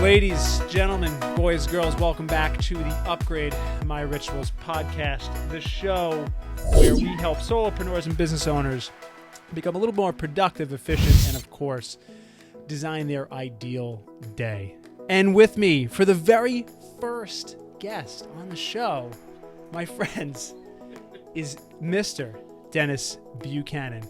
Ladies, gentlemen, boys, girls, welcome back to the Upgrade My Rituals podcast, the show where we help solopreneurs and business owners become a little more productive, efficient, and of course, design their ideal day. And with me, for the very first guest on the show, my friends, is Mr. Dennis Buchanan.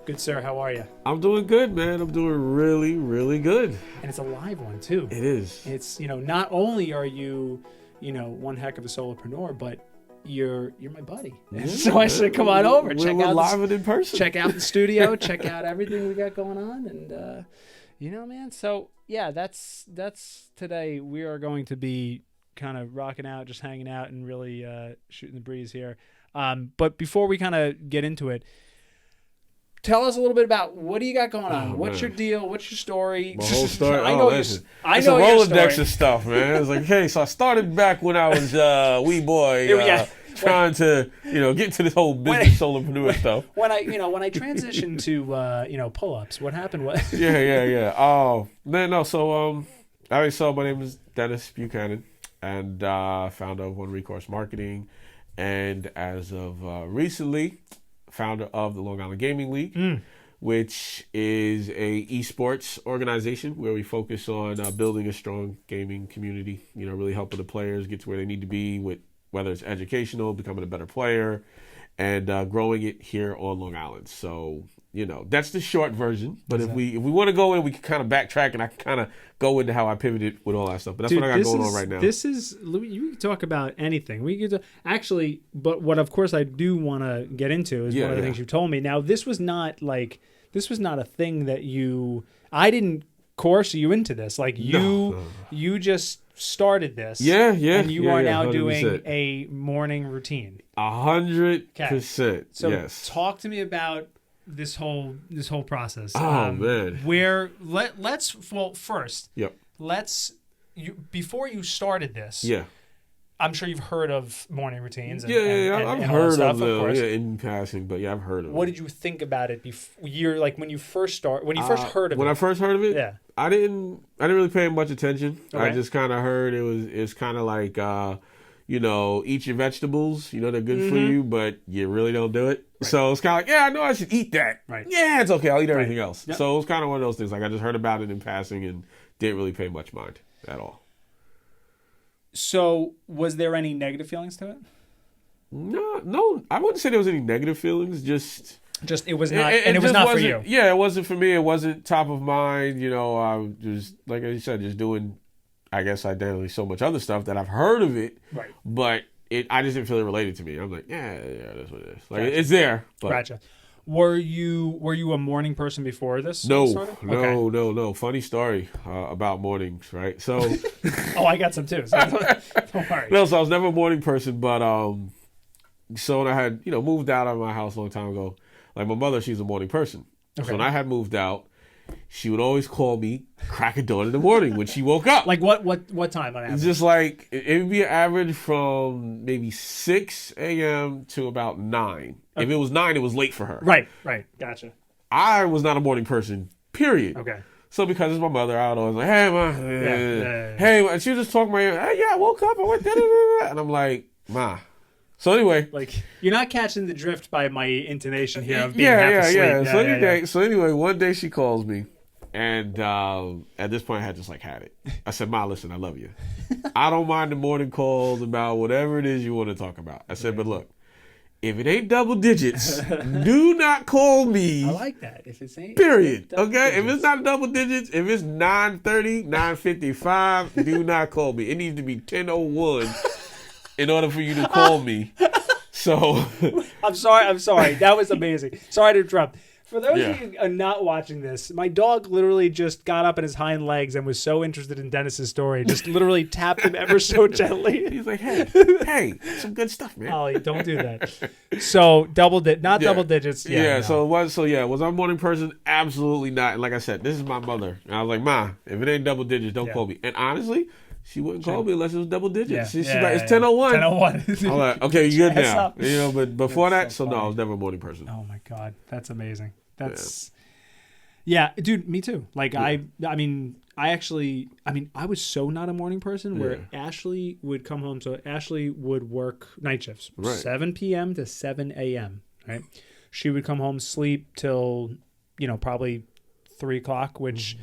Good sir, how are you? I'm doing good, man. I'm doing really, really good. And it's a live one too. It is. It's, not only are you, one heck of a solopreneur, but you're my buddy. Yeah, so I said, come on over. We're live and in person. Check out the studio. Check out everything we got going on, and man. So yeah, that's today. We are going to be kind of rocking out, just hanging out, and really shooting the breeze here. But before we kind of get into it, tell us a little bit about what do you got going on? What's your deal? What's your story? My whole story? I know it's a Rolodex of stuff, man. It's like, hey, so I started back when I was a wee boy, trying to, get into this whole business solopreneur stuff. When I transitioned to, pull-ups, what happened was... Yeah. Oh, man, no, so, I already saw my name is Dennis Buchanan, and founder of One Recourse Marketing, and as of recently... founder of the Long Island Gaming League, which is a esports organization where we focus on building a strong gaming community, really helping the players get to where they need to be with whether it's educational, becoming a better player, and growing it here on Long Island. So, that's the short version. But if we want to go in, we can kind of backtrack and I can kind of go into how I pivoted with all that stuff. But that's what I got going on right now. This is, you can talk about anything. We could actually, but what of course I do want to get into is one of the things you told me. Now, this was not a thing that I didn't coerce you into this. Like you just started this. Yeah. And you are now 100%. doing a morning routine. 100%. So yes. Talk to me about this whole process. Oh man. Before you started this. Yeah. I'm sure you've heard of morning routines. I've heard of them in passing, but I've heard of them. What did you think about it when you first heard of it? When I first heard of it, yeah. I didn't really pay much attention. Okay. I just kind of heard it's kind of like eat your vegetables. They're good for you, but you really don't do it. Right. So it's kind of like, I know I should eat that. Right. Yeah, it's okay. I'll eat everything else. Yep. So it was kind of one of those things. Like I just heard about it in passing and didn't really pay much mind at all. So was there any negative feelings to it? No. I wouldn't say there was any negative feelings. Just it was not, it was not for you. Yeah, it wasn't for me. It wasn't top of mind. I was just, like I said, just doing, I guess, identically so much other stuff that I've heard of it. Right. But I just didn't feel it related to me. I'm like, yeah, that's what it is. Like it's there. But. Gotcha. Were you a morning person before this? No. Okay. Funny story about mornings, right? So. I got some too. So don't worry. No, so I was never a morning person, but so when I had moved out of my house a long time ago, like my mother, she's a morning person. Okay. So when I had moved out, she would always call me crack of dawn in the morning when she woke up. Like what time on average? Just like it would be an average from maybe 6 a.m. to about 9. Okay. If it was 9, it was late for her. Right. Gotcha. I was not a morning person, period. Okay. So because it's my mother, I would always like, hey, ma, hey, and she would just talk my ear, hey, I woke up, I went da-da-da-da. And I'm like, ma. So anyway, like you're not catching the drift by my intonation here of being half asleep. So anyway, one day she calls me, and at this point I had just had it. I said, ma, listen, I love you. I don't mind the morning calls about whatever it is you want to talk about. I said, but look, if it ain't double digits, do not call me. I like that. If it's ain't period. Okay, digits. If it's not double digits, if it's 9:30, 9:55, do not call me. It needs to be 10:01. In order for you to call me. So I'm sorry. That was amazing. Sorry to interrupt. For those of you who are not watching this, my dog literally just got up on his hind legs and was so interested in Dennis's story. Just literally tapped him ever so gently. He's like, hey, some good stuff, man. Ollie, don't do that. So double digits. Was I a morning person? Absolutely not. And like I said, this is my mother. And I was like, ma, if it ain't double digits, don't call me. And honestly, she wouldn't call me unless it was double digits. She's like, it's 10:01. 10:01. I'm like, okay, you good now. But before that, so no, I was never a morning person. Oh my God. That's amazing. That's, yeah, dude, me too. Like I mean, I was so not a morning person where Ashley would come home. So Ashley would work night shifts, 7 p.m. to 7 a.m., right? She would come home, sleep till, probably 3 o'clock, which,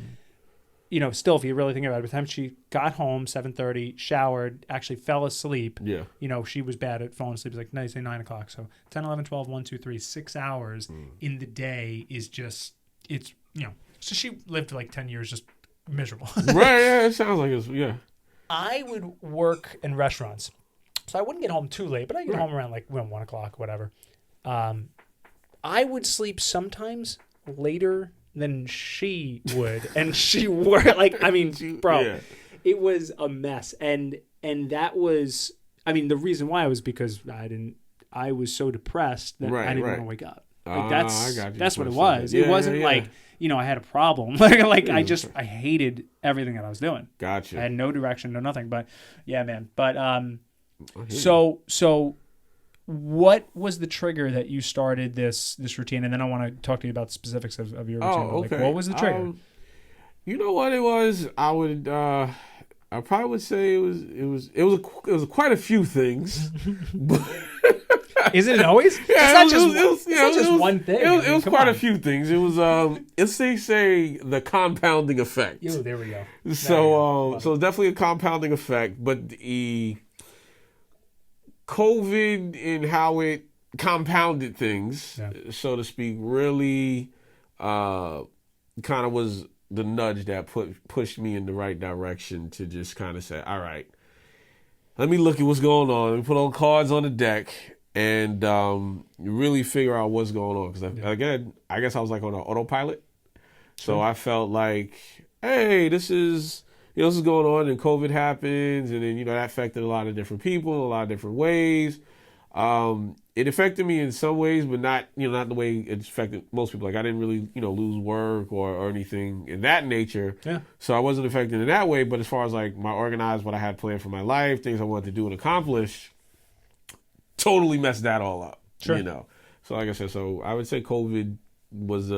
still, if you really think about it, by the time she got home, 7:30, showered, actually fell asleep. Yeah. She was bad at falling asleep. It was like, say 9 o'clock. So 10, 11, 12, 1, 2, 3, 6 hours in the day is just, so she lived for like 10 years just miserable. Right, yeah, it sounds like it's, yeah. I would work in restaurants. So I wouldn't get home too late, but I'd get home around like 1 o'clock, whatever. I would sleep sometimes later than she would. And she worked, it was a mess. And that was, the reason why was because I was so depressed that I didn't want to wake up. Like that's what it was. It wasn't like, I had a problem. I hated everything that I was doing. Gotcha. I had no direction, no nothing. But yeah, man. But so what was the trigger that you started this routine? And then I want to talk to you about the specifics of your routine. Oh, okay. What was the trigger? You know what it was? I probably would say it was quite a few things. But is it always? Yeah, it's not just one thing. It was quite a few things. It was it's they say the compounding effect. Oh, there we go. So it's definitely a compounding effect, but the COVID and how it compounded things, so to speak, really kind of was the nudge that pushed me in the right direction to just kind of say, all right, let me look at what's going on. Let me put all cards on the deck and really figure out what's going on. Because again, I guess I was like on an autopilot. So I felt like, hey, this is going on, and COVID happens, and then that affected a lot of different people in a lot of different ways. It affected me in some ways, but not the way it affected most people. Like I didn't really lose work or anything in that nature. Yeah. So I wasn't affected in that way. But as far as like my organized, what I had planned for my life, things I wanted to do and accomplish, totally messed that all up. Sure. So like I said, I would say COVID was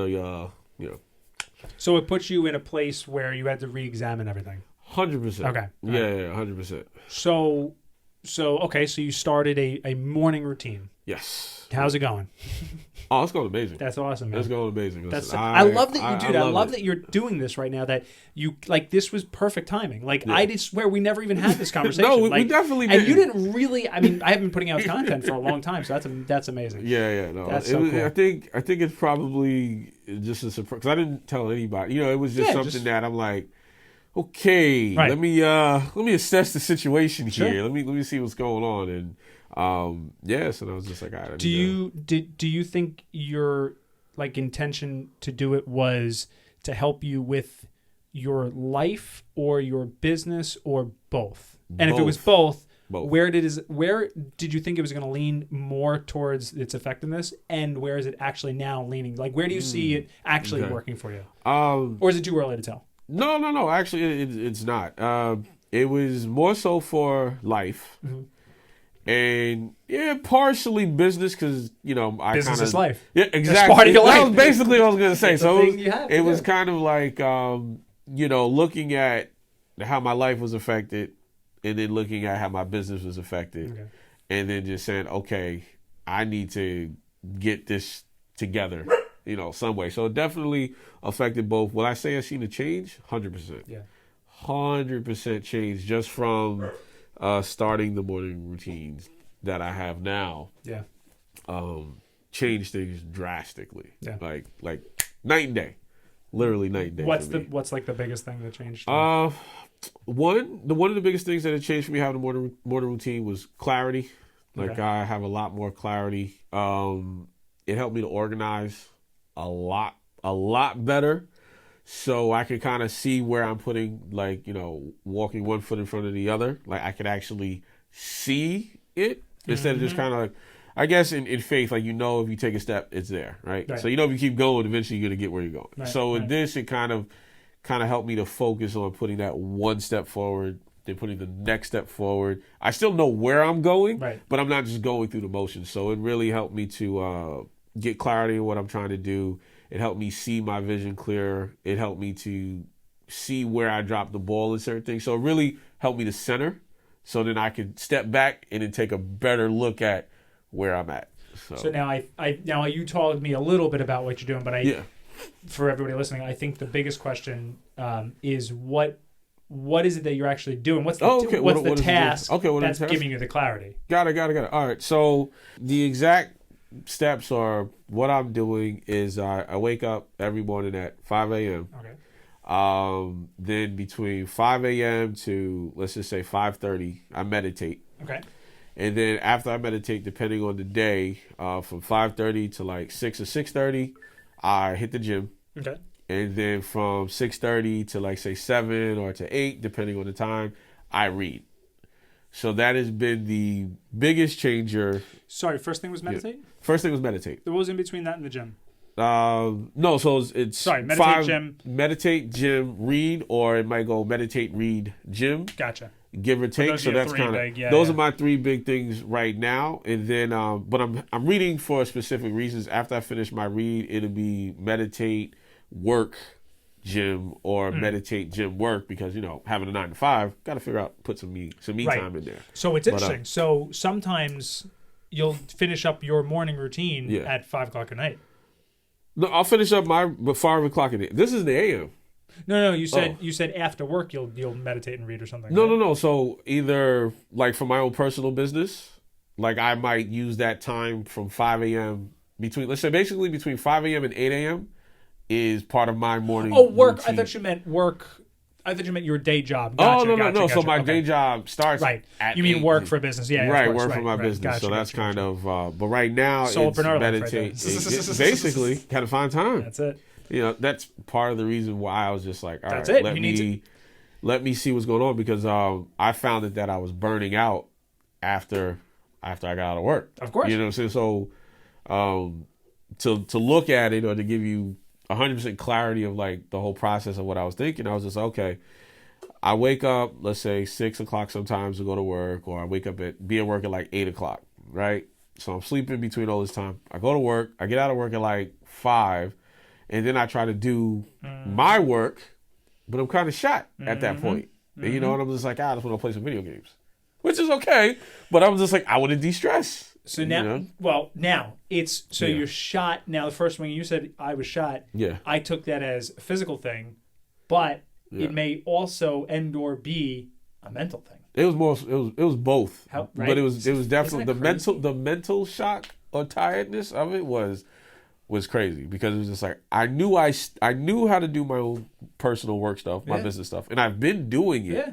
So it puts you in a place where you had to re-examine everything. 100%. Okay. Yeah, 100%. So you started a morning routine. Yes. How's it going? Oh, it's going amazing. That's awesome, man. It's going amazing. I love that you do that. I love that you're doing this right now. That you this was perfect timing. I just swear we never even had this conversation. No, we definitely didn't. And you didn't really. I haven't been putting out content for a long time, so that's amazing. Yeah, no. That's so cool. I think it's probably just a surprise because I didn't tell anybody. It was just something that I'm like, okay, let me assess the situation here. Let me see what's going on and. So I was just like, all right. Do you think your intention to do it was to help you with your life or your business or both? And if it was both, where did you think it was going to lean more towards its effectiveness, and where is it actually now leaning? Where do you see it actually working for you? Or is it too early to tell? No. Actually, it's not. It was more so for life. Mm-hmm. And partially business because business is life. Yeah, exactly. That's part of your life. That was basically what I was gonna say. So it was yeah. kind of like looking at how my life was affected, and then looking at how my business was affected, and then just saying, okay, I need to get this together, some way. So it definitely affected both. Will I say I've seen a change? 100%. Yeah, 100% change just from. Starting the morning routines that I have now, changed things drastically. Yeah, like night and day, literally night and day. What's the biggest thing that changed? One of the biggest things that had changed for me having a morning routine was clarity. I have a lot more clarity. It helped me to organize a lot better. So I could kind of see where I'm putting, walking one foot in front of the other. I could actually see it instead of just kind of I guess in faith, if you take a step, it's there, right? So if you keep going, eventually you're going to get where you're going. Right. So in this, it kind of helped me to focus on putting that one step forward, then putting the next step forward. I still know where I'm going, but I'm not just going through the motions. So it really helped me to get clarity in what I'm trying to do. It helped me see my vision clearer. It helped me to see where I dropped the ball in certain things. So it really helped me to center. So then I could step back and then take a better look at where I'm at. So now now you told me a little bit about what you're doing, but for everybody listening, I think the biggest question is what is it that you're actually doing? What's the what's the task that's giving you the clarity? Got it. All right. So the exact steps are what I'm doing is I wake up every morning at 5 a.m. Okay. Then between 5 a.m. to, let's just say 5:30, I meditate. Okay. And then after I meditate, depending on the day, from 5:30 to like 6 or 6:30, I hit the gym. Okay. And then from 6:30 to like say 7 or to 8, depending on the time, I read. So that has been the biggest changer. Sorry, first thing was meditate? Yeah. First thing was meditate. What was in between that and the gym? No, so it's meditate, gym. Meditate, gym, read, or it might go meditate, read, gym. Gotcha. Give or take. So that's kind of those are my 3 big things right now. And then, but I'm reading for specific reasons. After I finish my read, it'll be meditate, work, gym, or meditate, gym, work, because having a 9 to 5, got to figure out put some me time in there. So it's interesting. So sometimes you'll finish up your morning routine at 5 o'clock at night. No, I'll finish up my 5 o'clock in the. This is the AM. No. You said after work you'll meditate and read or something. No. So either like for my own personal business, like I might use that time from 5 a.m. let's say basically between 5 a.m. and 8 a.m. is part of my morning. Oh, work. Routine. I thought you meant work. I thought you meant your day job. Gotcha, no. So my day job starts at You mean 8. Work for business. Yeah, right, work for my business. Gotcha, so that's kind of, but right now Solopreneur it's meditate. Basically, got to find time. That's it. That's part of the reason why I was just like, all that's right, it. let me see what's going on, because I found that I was burning out after I got out of work. Of course. You know what I'm saying? So to look at it, or to give you 100% clarity of like the whole process of what I was thinking, I was just okay. I wake up, let's say 6 o'clock sometimes to go to work, or I wake up be at work at like 8 o'clock, right? So I'm sleeping between all this time. I go to work, I get out of work at like 5, and then I try to do my work, but I'm kind of shot at that point. And and I'm just like, I just want to play some video games, which is okay, but I'm just like, I want to de-stress. So now, it's you're shot. Now, the first one you said I was shot. Yeah. I took that as a physical thing, but it may also or be a mental thing. It was more. It was both. Right? But it was definitely the mental shock or tiredness of it was crazy, because it was just like I knew how to do my own personal work stuff, my business stuff, and I've been doing it. Yeah.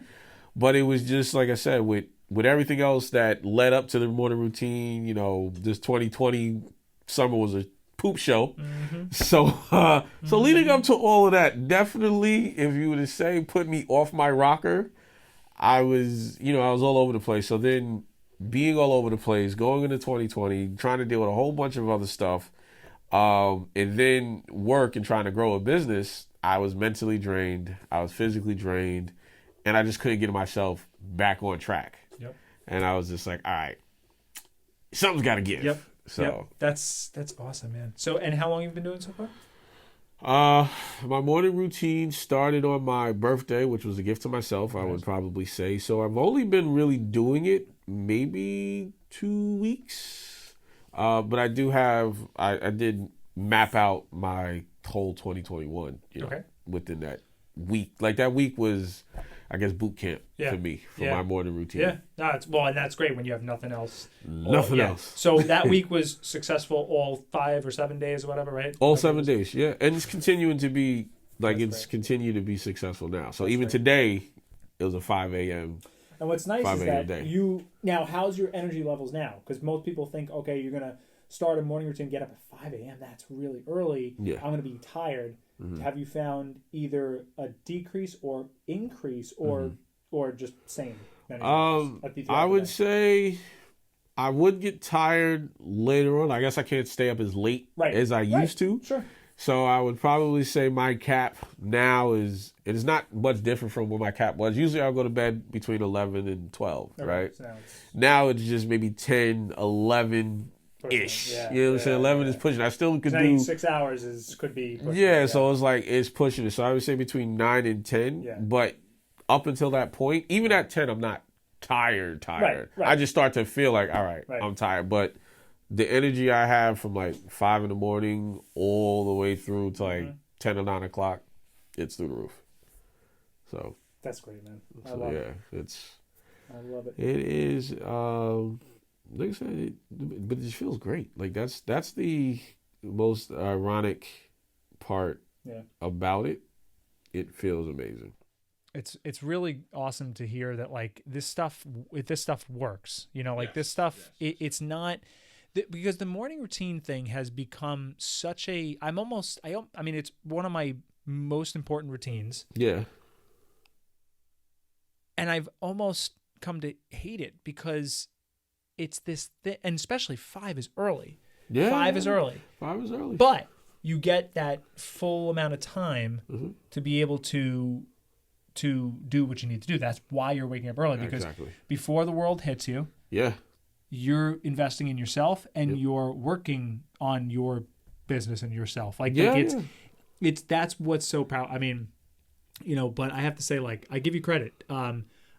But it was just like I said, with everything else that led up to the morning routine, this 2020 summer was a poop show. So leading up to all of that, definitely, if you were to say put me off my rocker, I was all over the place. So then being all over the place, going into 2020, trying to deal with a whole bunch of other stuff, and then work and trying to grow a business, I was mentally drained. I was physically drained, and I just couldn't get myself back on track. Yep. And I was just like, all right, something's got to give. Yep. So yep. That's awesome, man. So, and how long have you been doing so far? My morning routine started on my birthday, which was a gift to myself, I would probably say. So I've only been really doing it maybe 2 weeks. But I did map out my whole 2021, within that week. Like that week was, I guess, boot camp for me, for my morning routine. Yeah, and that's great when you have nothing else. Nothing else. So that week was successful all 5 or 7 days or whatever, right? All 7 days, yeah. And it's continuing to be, continued to be successful now. So even today, it was a 5 a.m. And what's nice is that now, how's your energy levels now? Because most people think, okay, you're going to start a morning routine, get up at 5 a.m. That's really early. Yeah. I'm going to be tired. Have you found either a decrease or increase or just same? I would say I would get tired later on. I guess I can't stay up as late as I used to. Sure. So I would probably say my cap now it is not much different from what my cap was. Usually I'll go to bed between 11 and 12, right? So now it's just maybe 10, 11, ish. Yeah, You know what I'm saying? 11 is pushing. I still could do 6 hours could be pushing. Yeah, so it's like it's pushing it. So I would say between 9 and 10. Yeah. But up until that point, even at 10, I'm not tired. Right. I just start to feel like, all right, I'm tired. But the energy I have from like 5 in the morning all the way through to like 10 or 9 o'clock, it's through the roof. So that's great, man. I love it. I love it. It is. Like I said, but it feels great. Like that's the most ironic part about it. It feels amazing. It's really awesome to hear that like this stuff works. You know, like this stuff. It's not because the morning routine thing has become such a. I mean, it's one of my most important routines. Yeah. And I've almost come to hate it because it's this thing, and especially 5 is early. Yeah. 5 is early. 5 is early. But you get that full amount of time to be able to do what you need to do. That's why you're waking up early, because before the world hits you, you're investing in yourself and you're working on your business and yourself. It's that's what's so powerful. I mean, you know, but I have to say, like, I give you credit.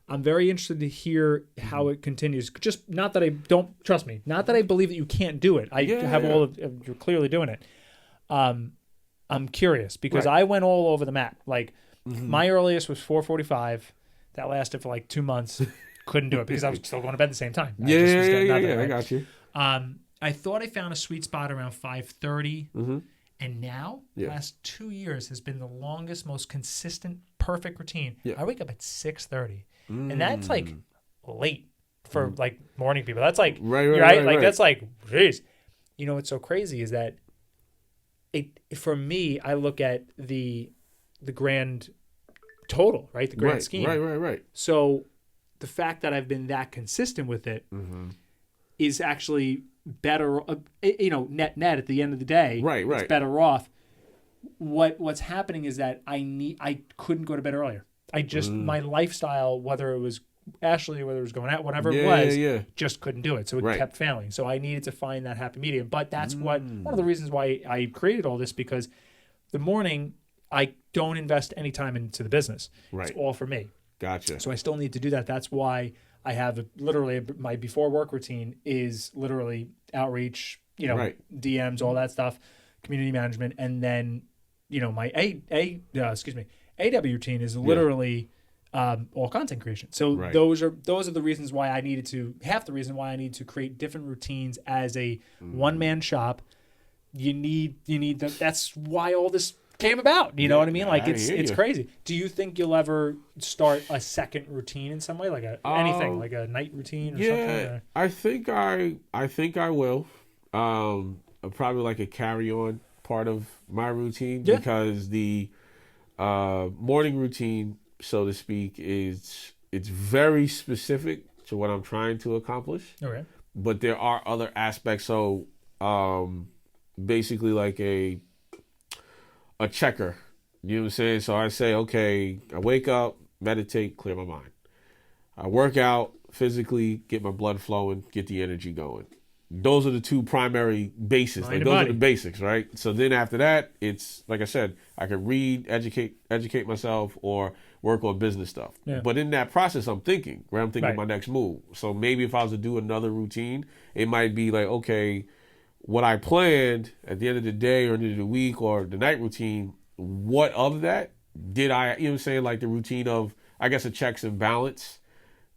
I'm very interested to hear how it continues. Just not that I don't trust me, not that I believe that you can't do it. You're clearly doing it. I'm curious because I went all over the map. Like my earliest was 4:45. That lasted for like 2 months. Couldn't do it because I was still going to bed at the same time. I got you. I thought I found a sweet spot around 5:30. And now, the last 2 years has been the longest, most consistent, perfect routine. I wake up at 6:30. And that's like late for like morning people. That's like, right. That's like, geez. You know, what's so crazy is that for me, I look at the grand total, right? The grand scheme. Right. So the fact that I've been that consistent with it is actually better, net at the end of the day. Right. It's better off. What's happening is that I couldn't go to bed earlier. I just, my lifestyle, whether it was Ashley, whether it was going out, whatever it was, just couldn't do it. So it kept failing. So I needed to find that happy medium. But that's one of the reasons why I created all this, because the morning, I don't invest any time into the business. It's all for me. Gotcha. So I still need to do that. That's why I have my before work routine is literally outreach, DMs, all that stuff, community management. And then, my AW routine is literally all content creation. So those are the reasons why half the reason why I need to create different routines as a one-man shop. You need that. That's why all this came about. You know what I mean? Like it's crazy. Do you think you'll ever start a second routine in some way, like anything, like a night routine or something? I think I will. Probably like a carry-on part of my routine because the morning routine, so to speak, it's very specific to what I'm trying to accomplish. Okay. But there are other aspects. So basically like a checker. You know what I'm saying? So I say, okay, I wake up, meditate, clear my mind. I work out physically, get my blood flowing, get the energy going. Those are the two primary bases. Those are the basics, right? So then after that, it's like I said, I can read, educate myself, or work on business stuff. Yeah. But in that process, I'm thinking my next move. So maybe if I was to do another routine, it might be like, okay, what I planned at the end of the day or end of the week or the night routine, what of that did I, you know what I'm saying, like the routine of, I guess, a checks and balance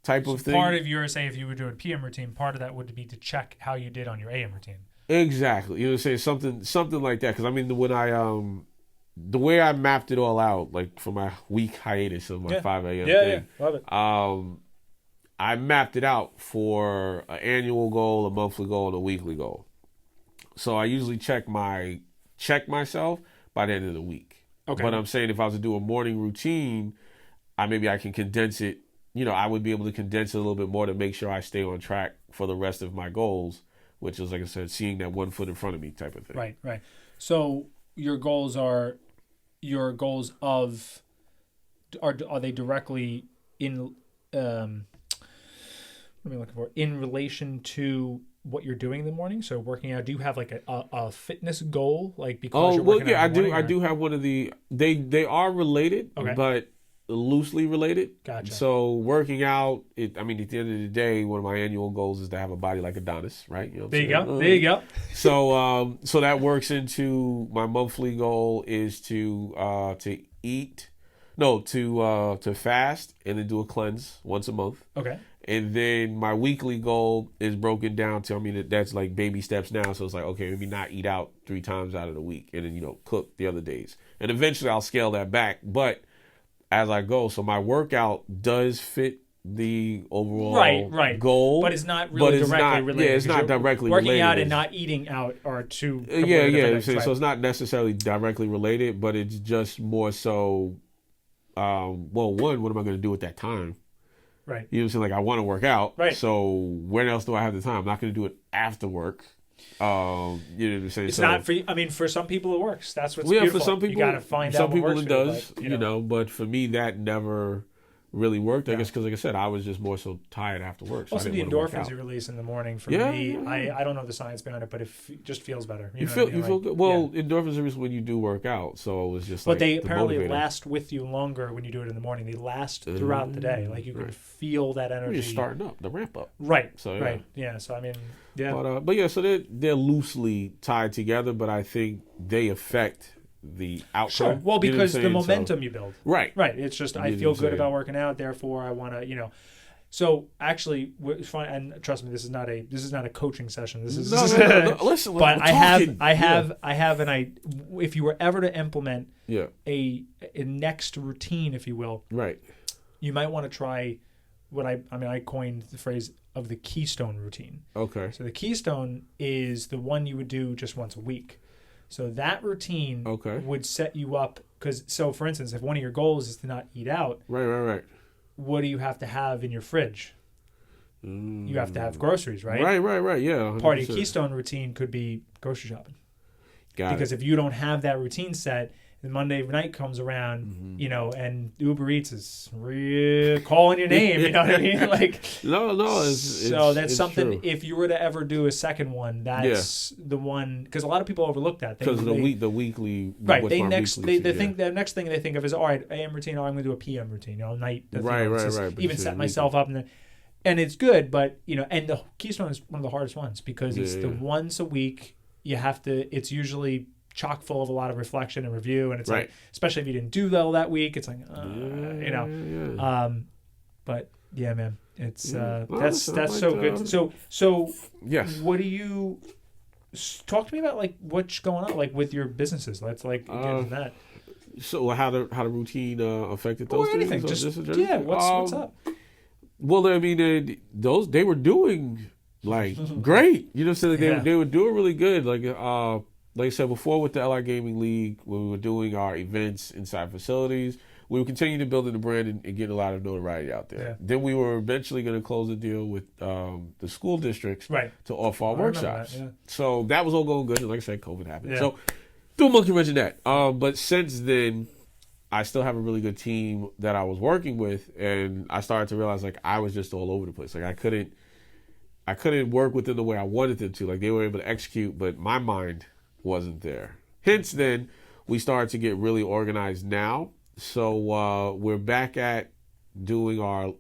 type of thing. Part of your, say, if you were doing PM routine, part of that would be to check how you did on your AM routine. Exactly. You know what I'm saying? Something like that. Because I mean, when the way I mapped it all out, like for my week hiatus of my 5 a.m. thing. Love it. I mapped it out for an annual goal, a monthly goal, and a weekly goal. So I usually check myself by the end of the week. Okay. But I'm saying if I was to do a morning routine, maybe I can condense it. I would be able to condense it a little bit more to make sure I stay on track for the rest of my goals, which is, like I said, seeing that 1 foot in front of me type of thing. Right. So your goals are they directly in what am I looking for? In relation to what you're doing in the morning? So working out, do you have like a fitness goal? Like because you're well, working yeah, out in the morning, I do have one of the, they are related, Okay. but loosely related. Gotcha. So working out, at the end of the day, one of my annual goals is to have a body like Adonis, right? You know what There I'm you saying? go. There you go. So that works into my monthly goal is to fast and then do a cleanse once a month. Okay. And then my weekly goal is broken down to, that's like baby steps now. So it's like, okay, maybe not eat out 3 times out of the week and then, cook the other days. And eventually I'll scale that back. But as I go, so my workout does fit the overall goal. But it's not really directly related. Yeah, it's not directly working related. Working out and not eating out are two Yeah. Things, right? So it's not necessarily directly related, but it's just more so, one, what am I going to do at that time? Right. You know what I'm saying? Like, I want to work out. Right. So when else do I have the time? I'm not going to do it after work. You know what I'm saying? It's not for you. For some people it works. That's what's beautiful. For some people, you got to find out some what people works it does. For you, but for me, that never really worked. I guess because, like I said, I was just more so tired after work. So also, the endorphins you release in the morning for me, I don't know the science behind it, but it just feels better. You feel good. Well, endorphins are when you do work out, so it was just. But they apparently last with you longer when you do it in the morning. They last throughout the day. Like you can feel that energy. You're starting up, the ramp up. Right. So right. Yeah. So yeah. But yeah, so they're loosely tied together, but I think they affect the outcome. Sure. Well, because the momentum you build. Right. Right. It's just I feel good about working out, therefore I want to, So actually, it's fine, and trust me, this is not a coaching session. This is no. Listen, but I have if you were ever to implement a next routine, if you will, right, you might want to try what I coined the phrase of the keystone routine. Okay. So the keystone is the one you would do just once a week. So that routine would set you up for instance, if one of your goals is to not eat out, right. What do you have to have in your fridge? You have to have groceries, right? Right. Yeah. 100%. Part of your keystone routine could be grocery shopping. Because if you don't have that routine set, and Monday night comes around, and Uber Eats is calling your name, you know what I mean? Like, no. That's something. True. If you were to ever do a second one, that's the one, because a lot of people overlook that because the weekly. Right. They think the next thing they think of is, all right, AM routine. I'm going to do a PM routine. Night. Right. Even set myself up and it's good, but and the keystone is one of the hardest ones because it's the once a week. You have to. It's usually chock full of a lot of reflection and review, and it's like, especially if you didn't do well that week, it's like, but yeah, man, it's that's so good. So yes, what do you talk to me about? Like what's going on, like with your businesses? Let's get into that. So how the routine affected those things? Anything, what's up? Well, they were doing like great. You know what I'm saying? They were doing really good. Like I said before, with the LI Gaming League, when we were doing our events inside facilities, we were continuing to build the brand and get a lot of notoriety out there. Yeah. Then we were eventually going to close a deal with the school districts to offer our workshops. That, So that was all going good. And like I said, COVID happened. Yeah. So do a monkey wrench in that. But since then, I still have a really good team that I was working with, and I started to realize like I was just all over the place. Like I couldn't work with them the way I wanted them to. Like they were able to execute, but my mind wasn't there. Hence, then we started to get really organized now. So we're back at doing our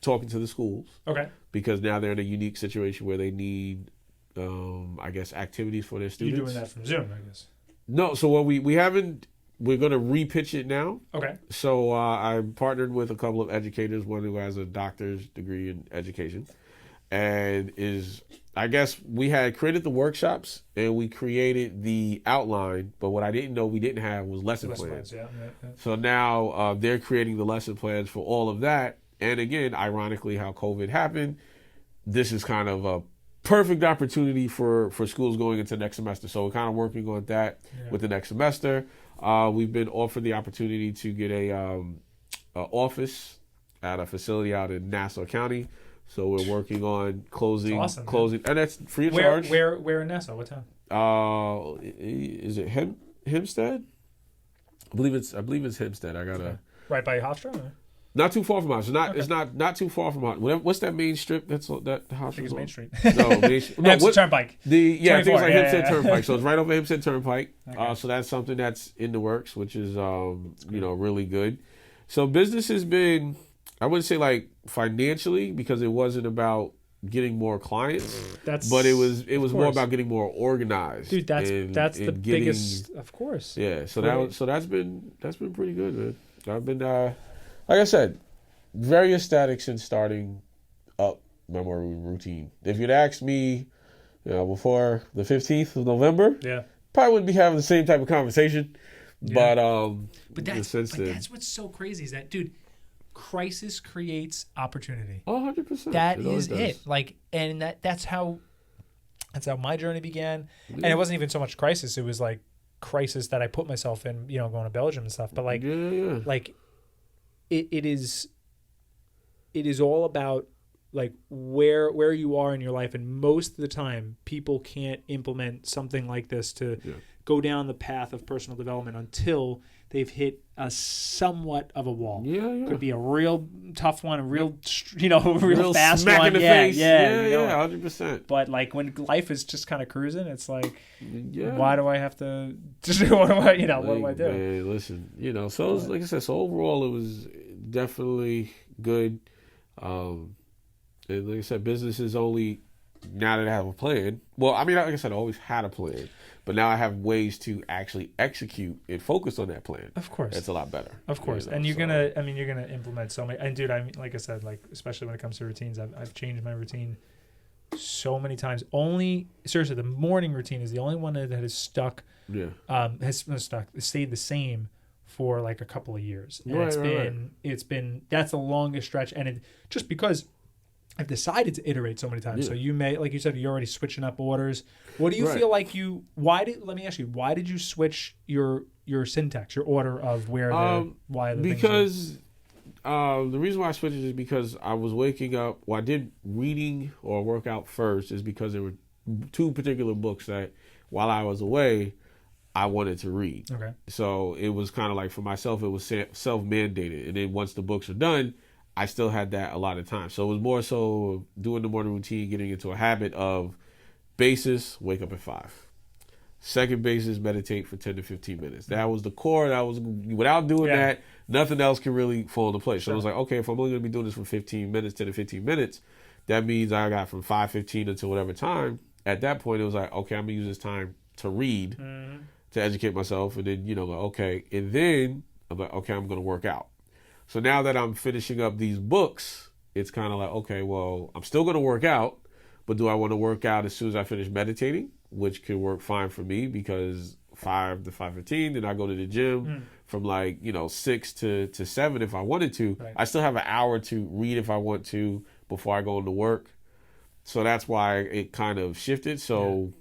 talking to the schools. Okay. Because now they're in a unique situation where they need, I guess, activities for their students. You're doing that from Zoom, I guess. No, so we haven't. We're going to repitch it now. Okay. So I partnered with a couple of educators, one who has a doctor's degree in education, and I guess we had created the workshops and we created the outline, but what I didn't know we didn't have was lesson plans. Yeah. So now they're creating the lesson plans for all of that. And again, ironically, how COVID happened, this is kind of a perfect opportunity for schools going into next semester. So we're kind of working on that with the next semester. We've been offered the opportunity to get a office at a facility out in Nassau County. So we're working on closing, and that's free of charge. Where in Nassau? What town? Is it Hempstead? I believe it's Hempstead. I gotta right by Hofstra. Not too far from us. It's not too far from us. What's that main strip? That's that the house. I think it's Main Street. No, Turnpike. I think it's like yeah, Hempstead yeah. Turnpike. So it's right over Hempstead Turnpike. Okay. So that's something that's in the works, which is really good. So business has been, I wouldn't say like financially, because it wasn't about getting more clients, but it was more about getting more organized. Dude, that's the biggest, of course. Yeah, so that's been pretty good, man. I've been like I said, very ecstatic since starting up my morning routine. If you'd asked me, before the 15th of November, probably wouldn't be having the same type of conversation. Yeah. But that's what's so crazy is that, dude, crisis creates opportunity. 100%. That is it. Like, and that's how my journey began. Yeah. And it wasn't even so much crisis. It was like crisis that I put myself in, going to Belgium and stuff. But like, like it is all about like where you are in your life. And most of the time people can't implement something like this to go down the path of personal development until they've hit a somewhat of a wall. Yeah. Could be a real tough one, a real, real fast smack one. In the face. Yeah, 100%. But like when life is just kind of cruising, it's like, why do I have to? What do I do? Man, listen, So like I said, so overall it was definitely good. And like I said, business is only now that I have a plan. Well, I mean, like I said, I always had a plan. But now I have ways to actually execute and focus on that plan. Of course. It's a lot better. Of course. And you're going to implement so many. And dude, like I said, like, especially when it comes to routines, I've changed my routine so many times. Seriously, the morning routine is the only one that has stuck. Yeah. Has stayed the same for like a couple of years. And it's been, that's the longest stretch. And just because I've decided to iterate so many times. Yeah. So you may, like you said, you're already switching up orders. What do you feel like let me ask you, why did you switch your syntax, your order of why the because the reason why I switched is because I was waking up, I did reading or workout first is because there were two particular books that while I was away, I wanted to read. Okay. So it was kind of like for myself, it was self-mandated. And then once the books are done, I still had that a lot of times. So it was more so doing the morning routine, getting into a habit of basis, wake up at 5. Second basis, meditate for 10 to 15 minutes. That was the core. Without doing that, nothing else can really fall into place. So it was like, okay, if I'm only going to be doing this for 15 minutes, 10 to 15 minutes, that means I got from 5:15 until whatever time. At that point, it was like, okay, I'm going to use this time to read, to educate myself. And then, okay. And then I'm like, okay, I'm going to work out. So now that I'm finishing up these books, it's kind of like, okay, well, I'm still going to work out, but do I want to work out as soon as I finish meditating, which could work fine for me because 5 to 5:15, then I go to the gym from 6 to 7 if I wanted to. Right. I still have an hour to read if I want to before I go into work. So that's why it kind of shifted. So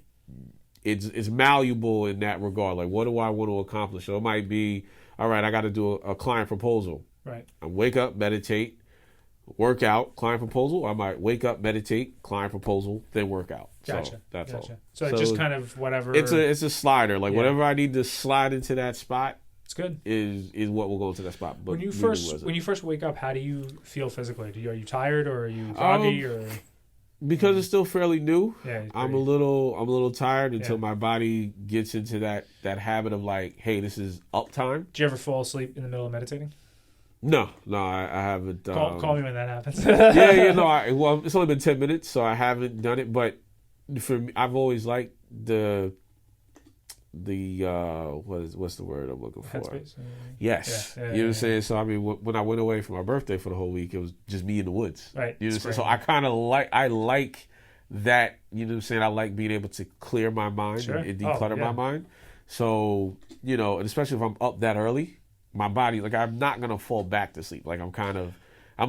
it's malleable in that regard. Like, what do I want to accomplish? So it might be, all right, I got to do a client proposal. Right. I wake up, meditate, work out, client proposal. I might wake up, meditate, client proposal, then work out. Gotcha. So that's all. So it's just kind of whatever. It's a slider. Like whatever I need to slide into that spot. It's good. Is what will go into that spot. But when you first wake up, how do you feel physically? Are you tired or are you groggy or? Because it's still fairly new. Yeah, I'm a little tired until my body gets into that habit of like, hey, this is up time. Do you ever fall asleep in the middle of meditating? No, I haven't. Call me when that happens. Well, it's only been 10 minutes, so I haven't done it. But for me, I've always liked the what's the word I'm looking for? Headspace. Yes, you know what I'm saying. So I mean, when I went away for my birthday for the whole week, it was just me in the woods. Right. You know what I'm saying? So I kind of like that. You know what I'm saying? I like being able to clear my mind and declutter my mind. So and especially if I'm up that early. My body, like I'm not gonna fall back to sleep. Like I'm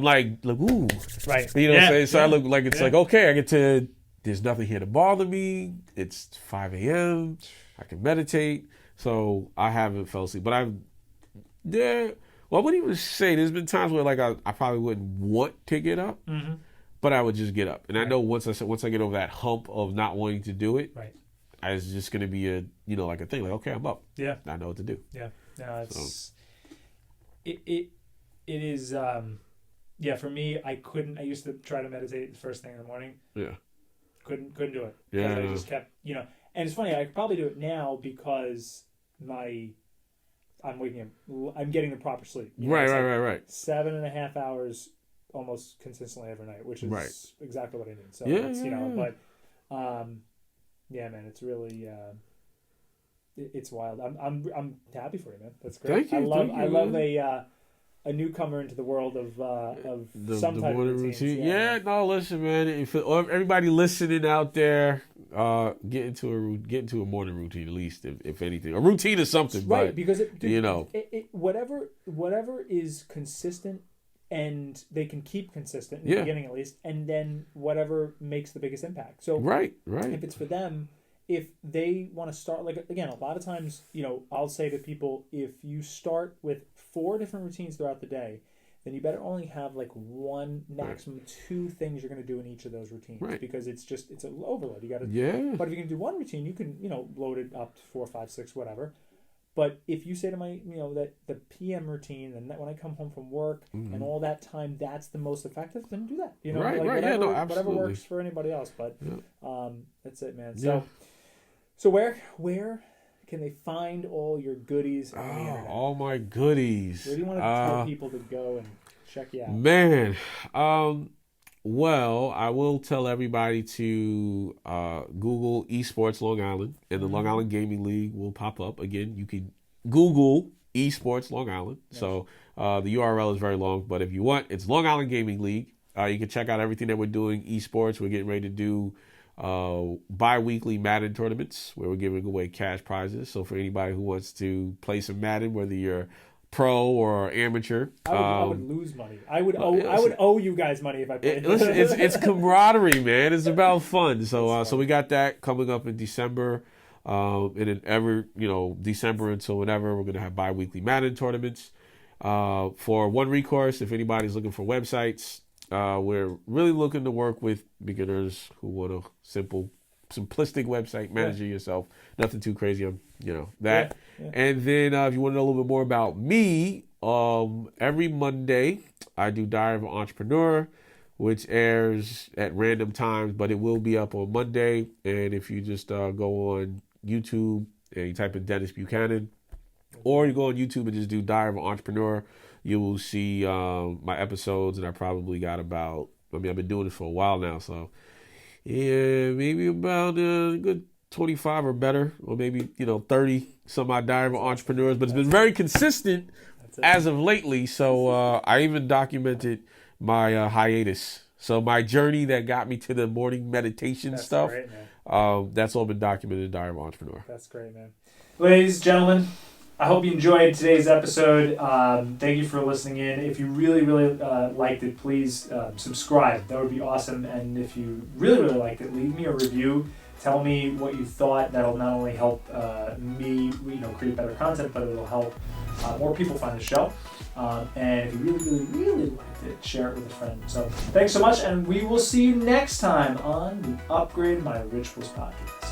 like ooh, right? You know what I'm saying? So I look like it's like okay, I get to. There's nothing here to bother me. It's 5 a.m. I can meditate. So I haven't fell asleep, but well, I wouldn't even say. There's been times where like I probably wouldn't want to get up, but I would just get up. And I know once I get over that hump of not wanting to do it, it's just gonna be a like a thing. Like okay, I'm up. Yeah, I know what to do. Yeah, no, it's. it is. Yeah, for me, I used to try to meditate the first thing in the morning. Yeah. Couldn't do it. Yeah. I just kept, and it's funny. I could probably do it now because I'm waking up. I'm getting the proper sleep. Right. 7.5 hours almost consistently every night, which is exactly what I need. So but yeah, man, it's really it's wild. I'm happy for you, man. That's great. Thank you. I love a newcomer into the world of some type of routine. Yeah, no, listen, man. If everybody listening out there, get into a morning routine at least, if anything. A routine is something, right? But, because whatever is consistent. And they can keep consistent in the beginning at least, and then whatever makes the biggest impact. So right. If it's for them, if they want to start, like again, a lot of times, I'll say to people, if you start with 4 different routines throughout the day, then you better only have like 1, maximum 2 things you're going to do in each of those routines, because it's an overload. You got to But if you can do 1 routine, you can load it up to 4, 5, 6, whatever. But if you say to my, that the PM routine and that when I come home from work and all that time, that's the most effective, then do that. Whatever works for anybody else. But that's it, man. So where can they find all your goodies on the internet? All my goodies. Where do you want to tell people to go and check you out? Man, well, I will tell everybody to Google Esports Long Island, and the Long Island Gaming League will pop up. Again, you can Google Esports Long Island. Nice. So the URL is very long, but if you want, it's Long Island Gaming League. You can check out everything that we're doing esports. We're getting ready to do bi-weekly Madden tournaments where we're giving away cash prizes. So for anybody who wants to play some Madden, whether you're pro or amateur, I would lose money. I would owe you guys money if I played. Listen, it's camaraderie, man. It's about fun. So so we got that coming up in December, and then December until whenever we're gonna have bi-weekly Madden tournaments. For One Recourse, if anybody's looking for websites, we're really looking to work with beginners who want a simplistic website, managing yourself, nothing too crazy. That. Yeah. And then if you want to know a little bit more about me, every Monday I do Diary of an Entrepreneur, which airs at random times, but it will be up on Monday. And if you just go on YouTube and you type in Dennis Buchanan, or you go on YouTube and just do Diary of an Entrepreneur, you will see my episodes. And I probably got I've been doing this for a while now, so yeah, maybe about a good 25 or better, or maybe 30 some odd Diary of Entrepreneurs, but it's been very consistent as of lately. So I even documented my hiatus. So my journey that got me to the morning meditation stuff. Great, man. That's all been documented in Diary of Entrepreneur. That's great, man. Ladies, gentlemen, I hope you enjoyed today's episode. Thank you for listening in. If you really, really liked it, please subscribe. That would be awesome. And if you really, really liked it, leave me a review. Tell me what you thought. That'll not only help me, create better content, but it'll help more people find the show. And if you really, really, really liked it, share it with a friend. So thanks so much, and we will see you next time on the Upgrade My Rituals podcast.